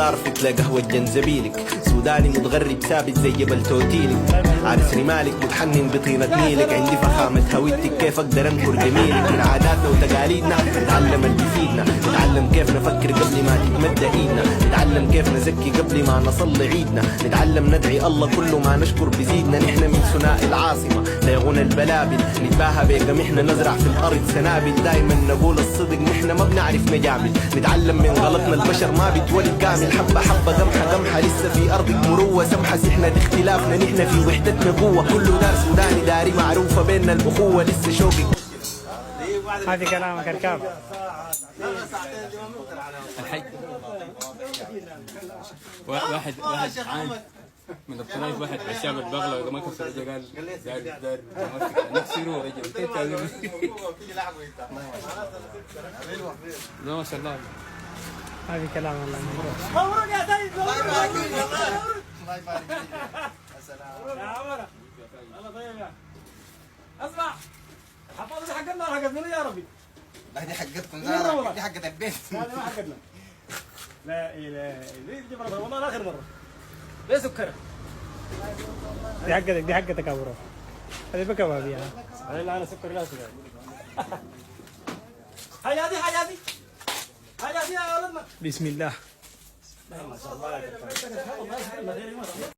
بعرفك لقهوة جنزبيلك، سوداني متغرب ثابت زي جبل توتيلك، عارس رمالك متحنن بطينة نيلك، عندي فخامة هويتك كيف اقدر انكر جميلك. من عاداتنا وتقاليدنا نتعلم اللي بيفيدنا، نتعلم كيف نفكر قبل ما تتمد ايدنا، نتعلم كيف نزكي قبل ما نصلي عيدنا، نتعلم ندعي الله كل ما نشكر بزيدنا. نحن من ثنائي العاصمة ليغنى البلابل، نتباهى بقمحنا نزرع في الارض سنابل، دايما نقول الصدق نحن ما بنعرف نجامل، نتعلم من غلطنا البشر ما بيتولد كامل، حبة حبة قمحة قمحة لسه في ارضك مروة، سمحة سحنا اختلافنا نحن في وحدتنا قوة، كله دار سوداني داري معروفة بيننا الأخوة، لسه شوقي. هذه كلامك اركاب الحي واحد عام من الطريق، واحد عشاب البغلة وما كسر قال دار نفسي روح رجل ما شاء الله. هذه كلام والله مبروك يا سيد، مبروك الله يبارك فيك. السلام يا عمرة، الله طيب يا اسمع، حفظت حقنا حقت منو يا ربي؟ لا دي حقتكم، دي حقت البيت. لا ما حقتنا. لا اله الا الله، دي مرة والله اخر مرة. ليه سكر؟ دي حقتك يا برو، هذه بكبابي يعني. لا انا سكر لا سكر. حياتي حياتي حياتي يا ولدنا. بسم الله. ما شاء الله.